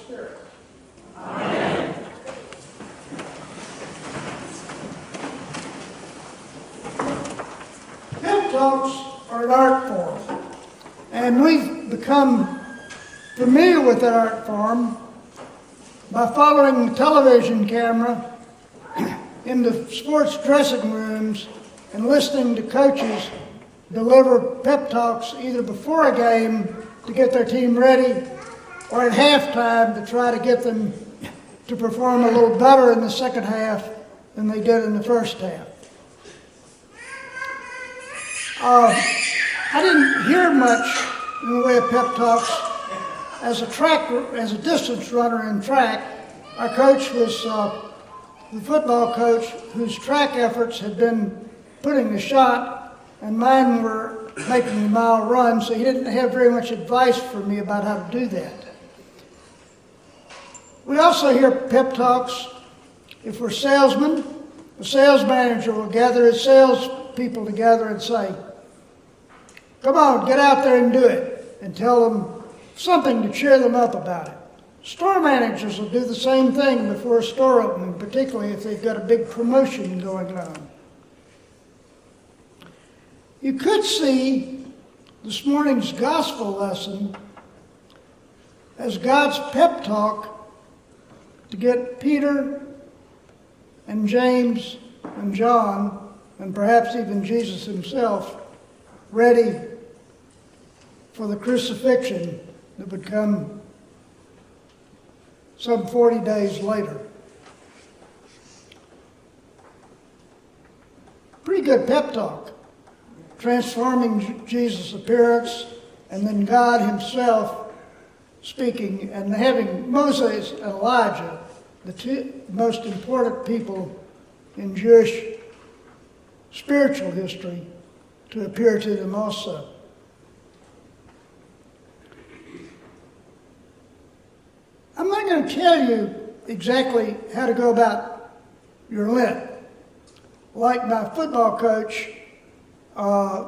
Spirit. Amen. Pep talks are an art form, and we've become familiar with that art form by following the television camera into sports dressing rooms and listening to coaches deliver pep talks either before a game to get their team ready or at halftime to try to get them to perform a little better in the second half than they did in the first half. I didn't hear much in the way of pep talks. As a distance runner in track, our coach was the football coach whose track efforts had been putting the shot, and mine were making the mile run, so he didn't have very much advice for me about how to do that. We also hear pep talks if we're salesmen. The sales manager will gather his salespeople together and say, "Come on, get out there and do it," and tell them something to cheer them up about it. Store managers will do the same thing before a store opening, particularly if they've got a big promotion going on. You could see this morning's gospel lesson as God's pep talk to get Peter and James and John, and perhaps even Jesus himself, ready for the crucifixion that would come some 40 days later. Pretty good pep talk, transforming Jesus' appearance, and then God himself speaking, and having Moses and Elijah, the two most important people in Jewish spiritual history, to appear to them also. I'm not going to tell you exactly how to go about your Lent. Like my football coach,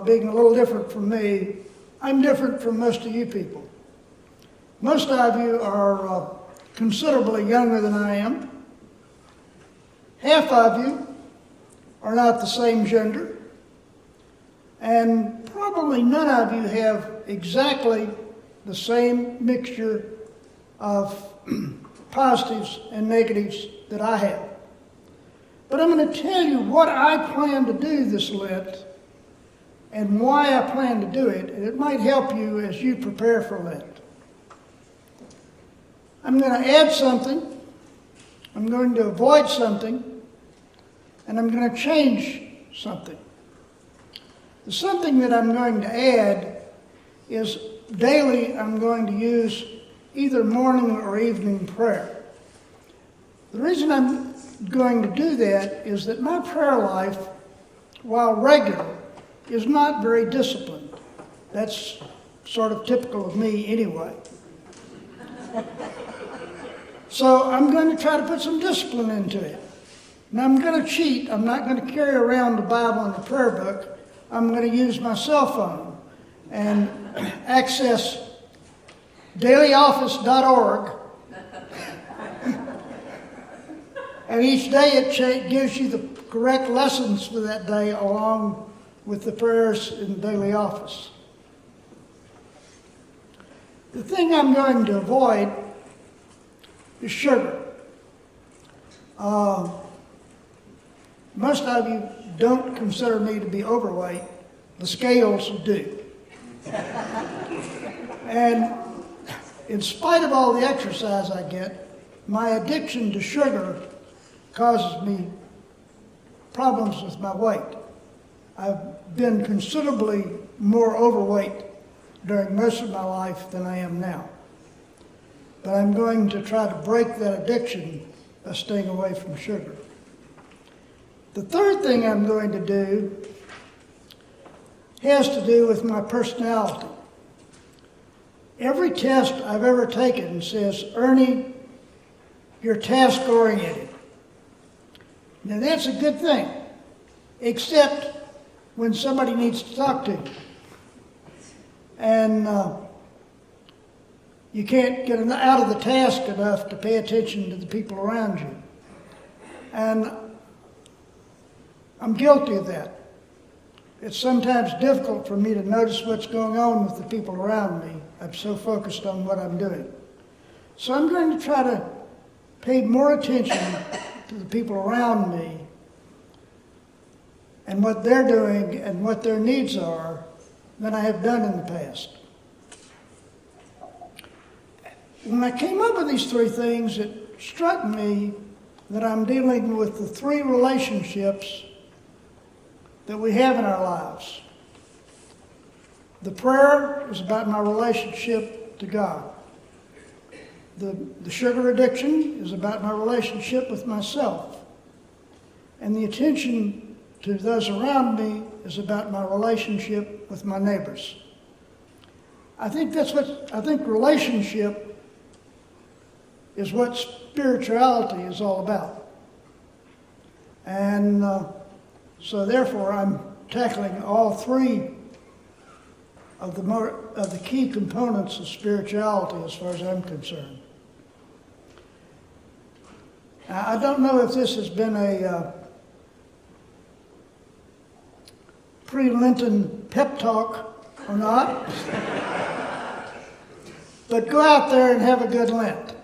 being a little different from me, I'm different from most of you people. Most of you are considerably younger than I am. Half of you are not the same gender. And probably none of you have exactly the same mixture of positives and negatives that I have. But I'm going to tell you what I plan to do this Lent and why I plan to do it, and it might help you as you prepare for Lent. I'm going to add something, I'm going to avoid something, and I'm going to change something. The something that I'm going to add is daily I'm going to use either morning or evening prayer. The reason I'm going to do that is that my prayer life, while regular, is not very disciplined. That's sort of typical of me anyway. So I'm going to try to put some discipline into it. Now I'm going to cheat. I'm not going to carry around the Bible and the prayer book. I'm going to use my cell phone and access dailyoffice.org. And each day it gives you the correct lessons for that day along with the prayers in the daily office. The thing I'm going to avoid is sugar. Most of you don't consider me to be overweight. The scales do. And in spite of all the exercise I get, my addiction to sugar causes me problems with my weight. I've been considerably more overweight during most of my life than I am now. But I'm going to try to break that addiction by staying away from sugar. The third thing I'm going to do has to do with my personality. Every test I've ever taken says, "Ernie, you're task-oriented." Now that's a good thing, except when somebody needs to talk to you. And you can't get out of the task enough to pay attention to the people around you. And I'm guilty of that. It's sometimes difficult for me to notice what's going on with the people around me. I'm so focused on what I'm doing. So I'm going to try to pay more attention to the people around me and what they're doing and what their needs are than I have done in the past. When I came up with these three things, it struck me that I'm dealing with the three relationships that we have in our lives. The prayer is about my relationship to God. The sugar addiction is about my relationship with myself. And the attention to those around me is about my relationship with my neighbors. I think relationship is what spirituality is all about. And so therefore I'm tackling all three of the key components of spirituality as far as I'm concerned. Now, I don't know if this has been a pre-Lenten pep talk or not, but go out there and have a good Lent.